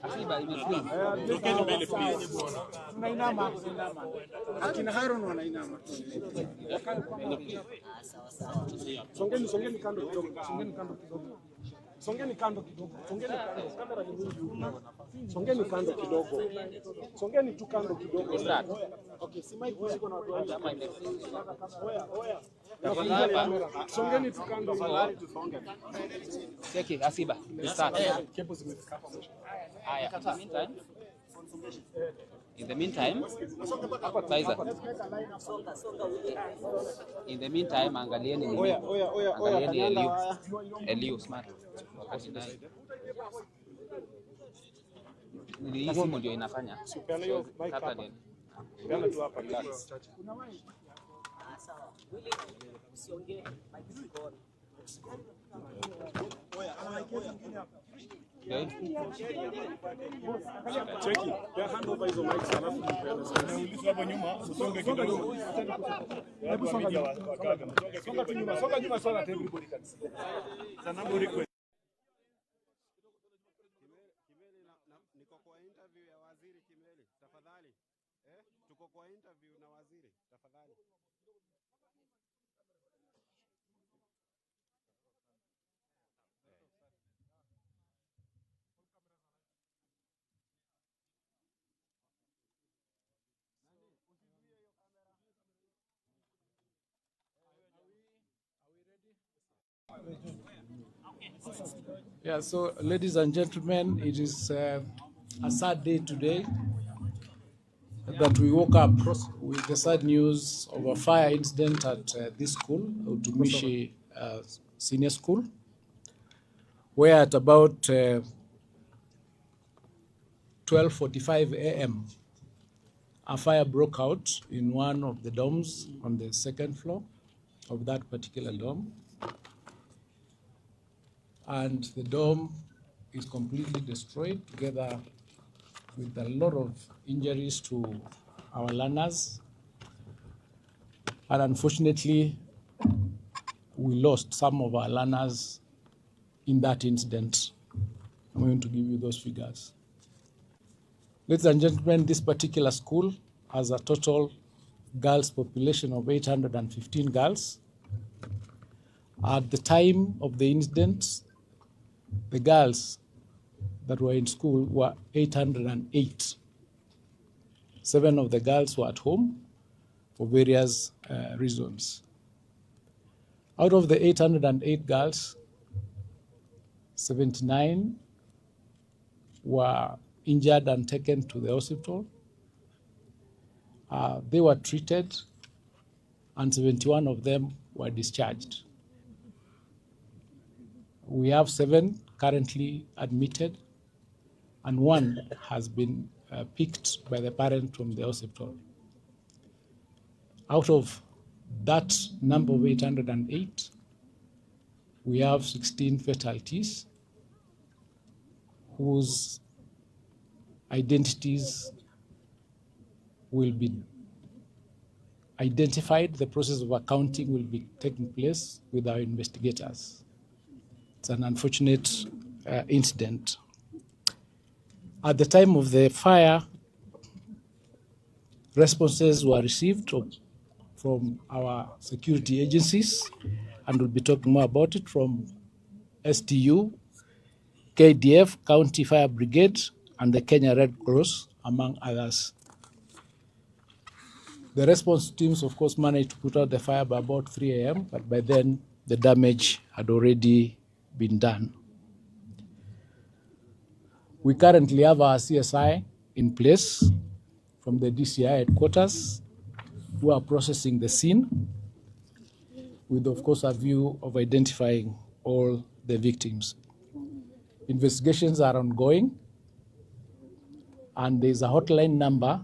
Asiba imefuli. Tokeni mbele please. Tunainama. Akina Haron wanainama. Songeni kando kidogo. Songeni kando kidogo. Kamera ni mingi. Songeni kando kidogo. Songeni tu kando kidogo. Okay, si mic ziko na watu wengi. Oya. Songeni tu kando. Afadhali tusonge. Cheki Asiba. Start. Haya, in the meantime, angalieni Eliu smart. Wakati naye hii simu ndio inafanya. Hata nini? Peana tu hapa relax. Usiongee, mic iko on. Cheki, ya hand over hizo mics alafu Ulizo hapo nyuma, usonge kidogo. Hebu songa nyuma. Songa nyuma so that everybody can see. Sana request. Niko kwa interview ya waziri Kimeli, tafadhali. Tuko kwa interview na waziri, tafadhali. Yeah, so ladies and gentlemen, it is a sad day today that we woke up with the sad news of a fire incident at this school, Utumishi Senior School, where at about 12:45 a.m. a fire broke out in one of the dorms on the second floor of that particular dorm. And the dorm is completely destroyed, together with a lot of injuries to our learners. And unfortunately, we lost some of our learners in that incident. I'm going to give you those figures. Ladies and gentlemen, this particular school has a total girls population of 815 girls. At the time of the incident, the girls that were in school were 808. 7 of the girls were at home for various reasons. Out of the 808 girls, 79 were injured and taken to the hospital. They were treated, and 71 of them were discharged. We have 7 currently admitted, and 1 has been picked by the parent from the hospital. Out of that number of 808, we have 16 fatalities whose identities will be identified. The process of accounting will be taking place with our investigators. It's an unfortunate incident. At the time of the fire, responses were received from our security agencies, and we'll be talking more about it, from STU, KDF, County Fire Brigade, and the Kenya Red Cross, among others. The response teams, of course, managed to put out the fire by about 3 a.m., but by then the damage had already been done. We currently have our CSI in place from the DCI headquarters, who are processing the scene with, of course, a view of identifying all the victims. Investigations are ongoing, and there's a hotline number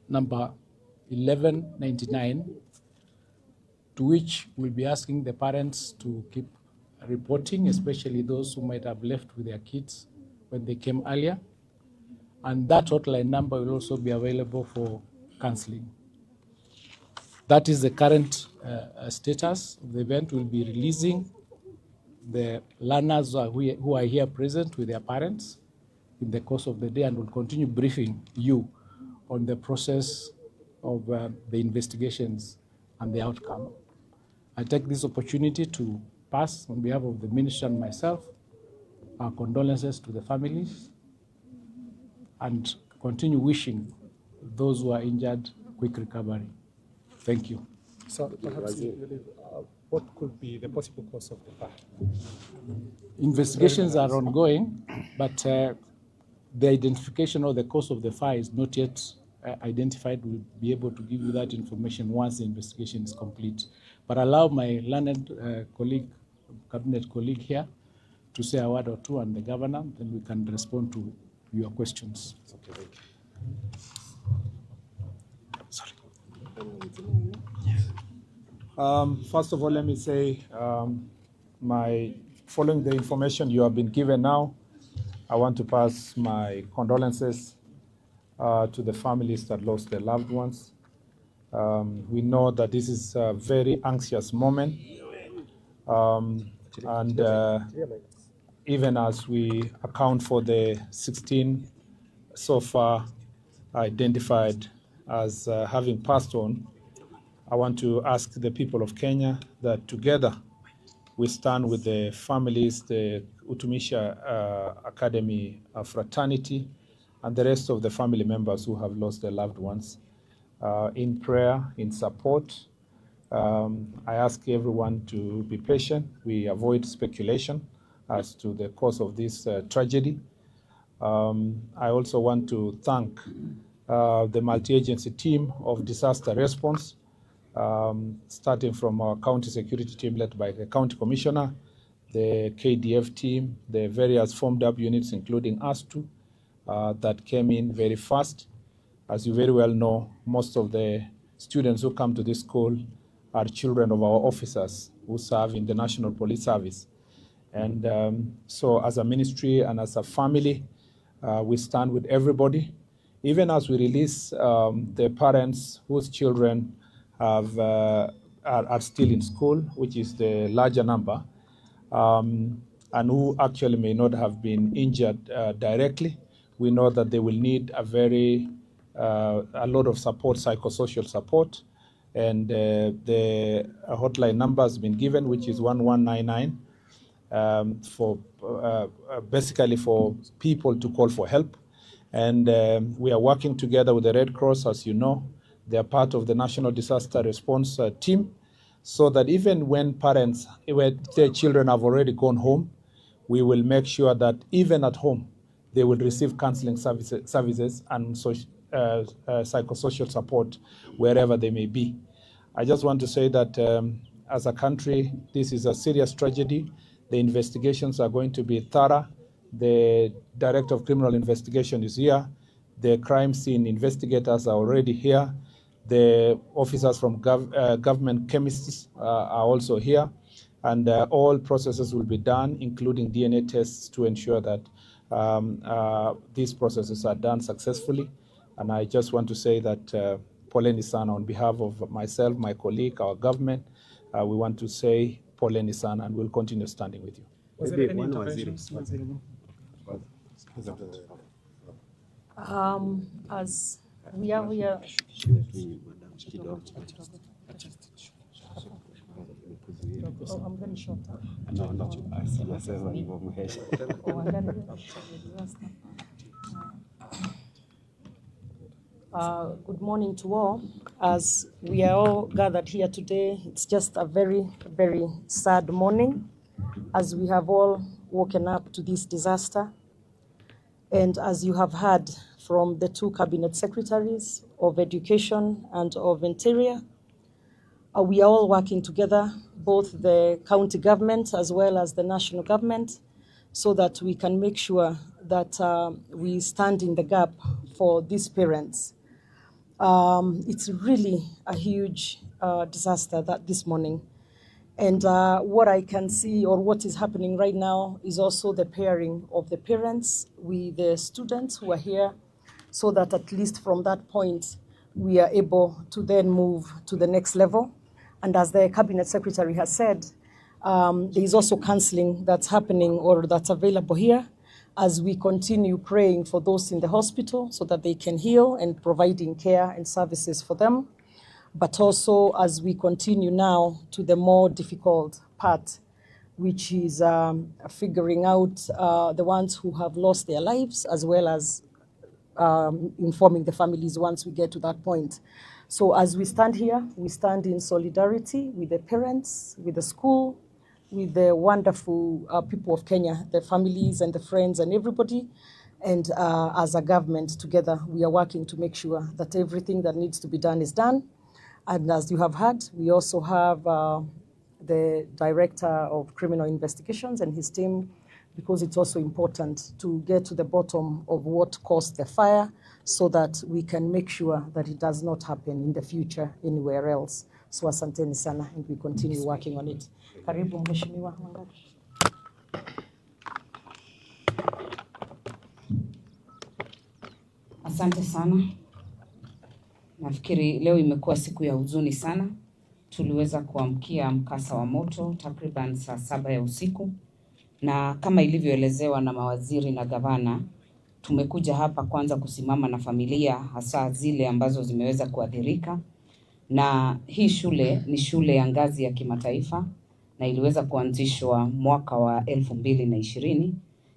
1199, to which we'll be asking the parents to keep reporting, especially those who might have left with their kids when they came earlier. And that hotline number will also be available for counseling. That is the current status of the event. We'll be releasing the learners who are here present with their parents in the course of the day and will continue briefing you on the process of the investigations and the outcome. I take this opportunity to pass, on behalf of the minister and myself, our condolences to the families and continue wishing those who are injured quick recovery. Thank you. So perhaps what could be the possible cause of the fire? Investigations are ongoing, but the identification or the cause of the fire is not yet identified. We'll be able to give you that information once the investigation is complete. But allow my learned colleague, cabinet colleague here, to say a word or two, and the governor, then we can respond to your questions. Okay, thank you. Sorry. First of all, let me say, following the information you have been given now, I want to pass my condolences to the families that lost their loved ones. We know that this is a very anxious moment, and even as we account for the 16 so far identified as having passed on, I want to ask the people of Kenya that together we stand with the families, the Utumishi Academy fraternity, and the rest of the family members who have lost their loved ones in prayer, in support. I ask everyone to be patient. We avoid speculation as to the cause of this tragedy. I also want to thank the multi-agency team of disaster response, starting from our county security team led by the county commissioner, the KDF team, the various formed up units, including us too, that came in very fast. As you very well know, most of the students who come to this school are children of our officers who serve in the National Police Service. And so as a ministry and as a family, we stand with everybody. Even as we release the parents whose children are still in school, which is the larger number, and who actually may not have been injured directly, we know that they will need a lot of support, psychosocial support. And the hotline number has been given, which is 1199, for basically for people to call for help. And we are working together with the Red Cross, as you know. They are part of the National Disaster Response Team, so that even when parents, when their children have already gone home, we will make sure that even at home, they will receive counseling services and psychosocial support wherever they may be. I just want to say that as a country, this is a serious tragedy. The investigations are going to be thorough. The Director of Criminal Investigation is here. The crime scene investigators are already here. The officers from government chemists are also here. And all processes will be done, including DNA tests, to ensure that these processes are done successfully. And I just want to say that Poleni sana, on behalf of myself, my colleague, our government, we want to say Poleni sana, and we'll continue standing with you. Was there any interventions? As we are here, I'm very short. Good morning to all. As we are all gathered here today, it's just a very, very sad morning, as we have all woken up to this disaster. And as you have heard from the two cabinet secretaries of Education and of Interior, we are all working together, both the county government as well as the national government, so that we can make sure that we stand in the gap for these parents. It's really a huge disaster that this morning. And what I can see, or what is happening right now, is also the pairing of the parents with the students who are here, so that at least from that point, we are able to then move to the next level. And as the cabinet secretary has said, there is also counseling that's happening or that's available here. as we continue praying for those in the hospital so that they can heal and providing care and services for them, but also as we continue now to the more difficult part, which is figuring out the ones who have lost their lives, as well as informing the families once we get to that point. So as we stand here, we stand in solidarity with the parents, with the school, with the wonderful people of Kenya, the families and the friends and everybody. And as a government together, we are working to make sure that everything that needs to be done is done. And as you have heard, we also have the Director of Criminal Investigations and his team, because it's also important to get to the bottom of what caused the fire so that we can make sure that it does not happen in the future anywhere else. So asanteni sana, and we continue working on it. Karibu Mheshimiwa Wangari. Asante sana. Nafikiri leo imekuwa siku ya huzuni sana. Tuliweza kuamkia mkasa wa moto takriban saa 7 ya usiku. Na kama ilivyoelezewa na mawaziri na gavana, tumekuja hapa kwanza kusimama na familia, hasa zile ambazo zimeweza kuathirika. Na hii shule ni shule ya ngazi ya kimataifa na iliweza kuanzishwa mwaka wa 2020.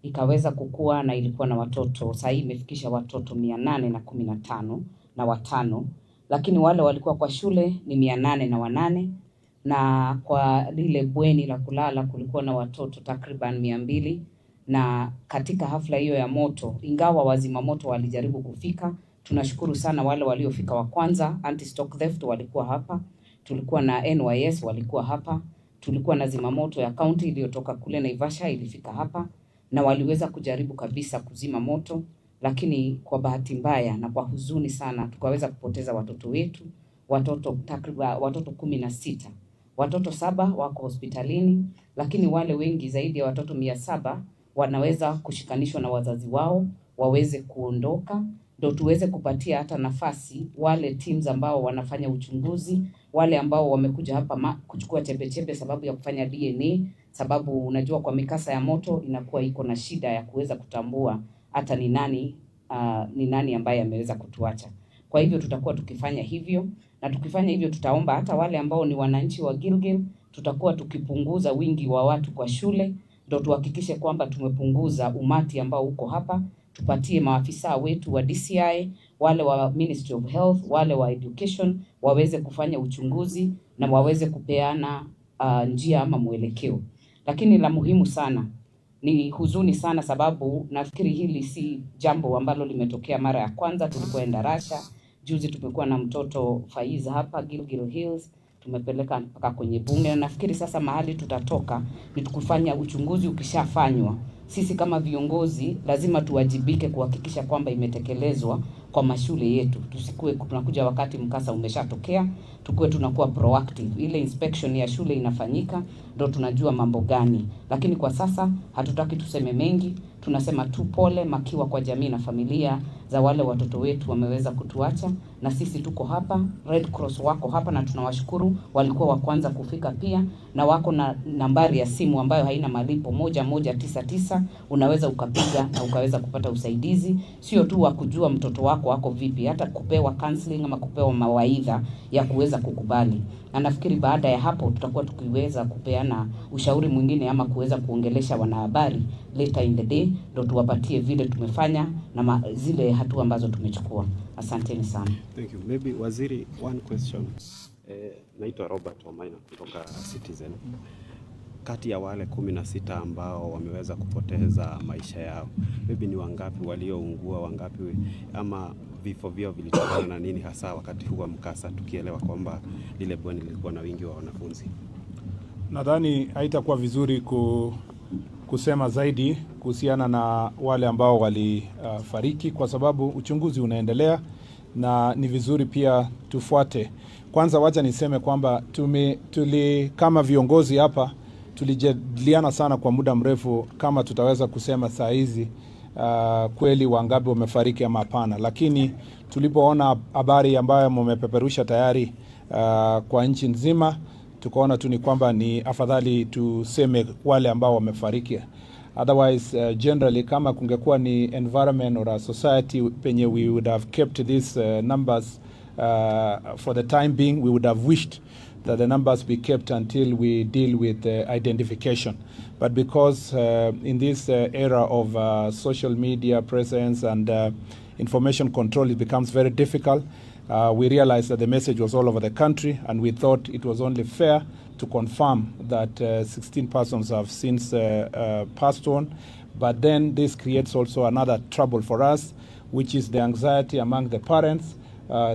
Ikaweza kukua na ilikuwa na watoto, sasa imefikisha watoto 815 na watano. Lakini wale walikuwa kwa shule ni 808, na kwa lile bweni la kulala kulikuwa na watoto takriban 200. Na katika hafla hiyo ya moto, ingawa wazima moto walijaribu kufika, tunashukuru sana wale waliofika wa kwanza. Anti-stock theft walikuwa hapa, tulikuwa na NYS walikuwa hapa, tulikuwa na zimamoto ya county iliyotoka kule Naivasha ilifika hapa, na waliweza kujaribu kabisa kuzima moto. Lakini kwa bahati mbaya na kwa huzuni sana, tukaweza kupoteza watoto wetu, watoto takriban watoto 16. Watoto 7 wako hospitalini, lakini wale wengi zaidi ya watoto 700 wanaweza kushikanishwa na wazazi wao waweze kuondoka, ndio tuweze kupatia hata nafasi wale teams ambao wanafanya uchunguzi, wale ambao wamekuja hapa kuchukua chembe sababu ya kufanya DNA, sababu unajua kwa mikasa ya moto inakuwa iko na shida ya kuweza kutambua hata ni nani ambaye ameweza kutuacha. Kwa hivyo tutakuwa tukifanya hivyo, na tukifanya hivyo tutaomba hata wale ambao ni wananchi wa Gilgil, tutakuwa tukipunguza wingi wa watu kwa shule, ndio tuhakikishe kwamba tumepunguza umati ambao uko hapa. Tupatie maafisa wetu wa DCI, wale wa Ministry of Health, wale wa Education waweze kufanya uchunguzi na waweze kupeana njia ama mwelekeo. Lakini la muhimu sana, ni huzuni sana sababu nafikiri hili si jambo ambalo limetokea mara ya kwanza. Tulipoenda Russia juzi, tumekuwa na mtoto Faiz hapa Gilgil Hills, tumepeleka mpaka kwenye bunge. Na nafikiri sasa mahali tutatoka ni tukufanya uchunguzi. Ukishafanywa, sisi kama viongozi lazima tuwajibike kuhakikisha kwamba imetekelezwa kwa mashule yetu. Tusikue tunakuja wakati mkasa umeshatokea, tukue tunakuwa proactive. Ile inspection ya shule inafanyika, ndio tunajua mambo gani. Lakini kwa sasa hatutaki tuseme mengi, tunasema tu pole makiwa kwa jamii na familia za wale watoto wetu wameweza kutuacha, na sisi tuko hapa. Red Cross wako hapa na tunawashukuru, walikuwa wa kwanza kufika pia, na wako na nambari ya simu ambayo haina malipo 1199. Unaweza ukapiga na ukaweza kupata usaidizi, sio tu wa kujua mtoto wako vipi, hata kupewa counseling ama kupewa mawaidha ya kuweza kukubali. Na nafikiri baada ya hapo tutakuwa tukiweza kupeana ushauri mwingine ama kuweza kuongelesha wanahabari later in the day, ndio tuwapatie vile tumefanya na zile hatua ambazo tumechukua. Asanteni sana. Thank you. Maybe waziri, one question. Naitwa Robert Wamaina kutoka Citizen. Kati ya wale 16 ambao wameweza kupoteza maisha yao, maybe ni wangapi walioungua, wangapi ama vifo vyao vilitokana na nini hasa wakati huo mkasa, tukielewa kwamba lile bweni lilikuwa na wingi wa wanafunzi? Nadhani haitakuwa vizuri kusema zaidi kuhusiana na wale ambao walifariki, kwa sababu uchunguzi unaendelea na ni vizuri pia tufuate. Kwanza wacha niseme kwamba kama viongozi hapa tulijadiliana sana kwa muda mrefu kama tutaweza kusema saa hizi kweli wangapi wamefariki ama hapana. Lakini tulipoona habari ambayo mmepeperusha tayari kwa nchi nzima, tukaona tu ni kwamba ni afadhali tuseme wale ambao wamefariki. Otherwise, generally, kama kungekuwa ni environment or a society penye we would have kept these numbers for the time being, we would have wished that the numbers be kept until we deal with identification. But because in this era of social media presence and information control, it becomes very difficult. We realized that the message was all over the country, and we thought it was only fair to confirm that 16 persons have since passed on. But then this creates also another trouble for us, which is the anxiety among the parents,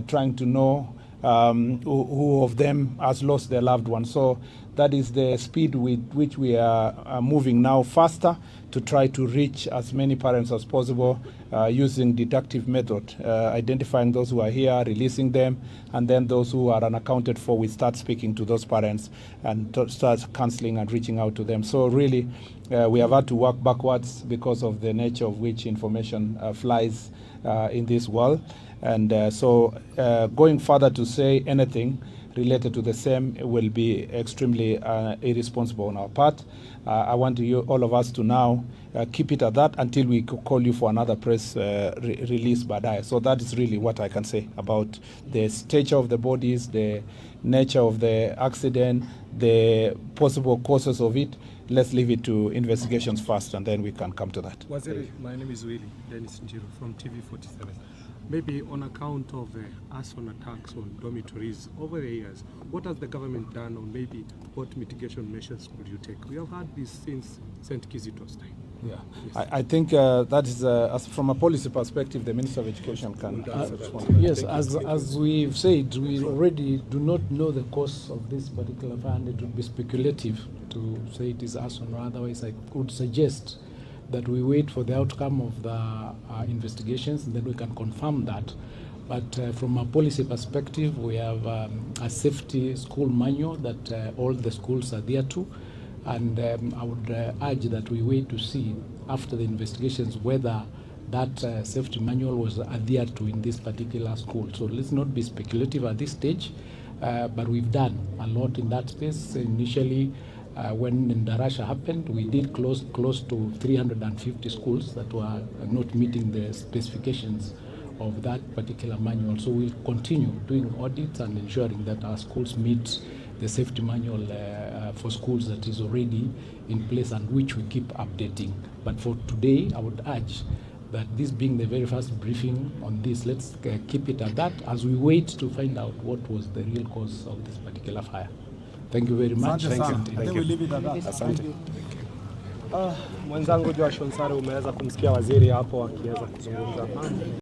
trying to know who of them has lost their loved one. So that is the speed with which we are moving now, faster to try to reach as many parents as possible using deductive method, identifying those who are here, releasing them, and then those who are unaccounted for, we start speaking to those parents and start counseling and reaching out to them. So really, we have had to work backwards because of the nature of which information flies in this world. And so going further to say anything related to the same will be extremely irresponsible on our part. I want all of us to now keep it at that until we call you for another press release baadaye. So that is really what I can say about the stature of the bodies, the nature of the accident, the possible causes of it. Let's leave it to investigations first, and then we can come to that. Waziri, my name is Willie Dennis Njiro from TV47. Maybe on account of arson attacks on dormitories over the years, what has the government done, or maybe what mitigation measures could you take? We have had this since St. Kizito's time. Yeah, yes. I think that is, as from a policy perspective, the Minister of Education can respond. Yes, as we've said, we already do not know the cause of this particular fire, and it would be speculative to say it is arson, or otherwise I would suggest that we wait for the outcome of the investigations, and then we can confirm that. But from a policy perspective, we have a safety school manual that all the schools adhere to, and I would urge that we wait to see after the investigations whether that safety manual was adhered to in this particular school. So let's not be speculative at this stage, but we've done a lot in that space. Initially, when Darasha happened, we did close to 350 schools that were not meeting the specifications of that particular manual. So we'll continue doing audits and ensuring that our schools meet the safety manual for schools that is already in place and which we keep updating. But for today, I would urge that this being the very first briefing on this, let's keep it at that as we wait to find out what was the real cause of this particular fire. Thank you very much. Thank you. Thank you. Asante. Mwenzangu Joshua Nsare, umeweza kumsikia waziri hapo akiweza kuzungumza.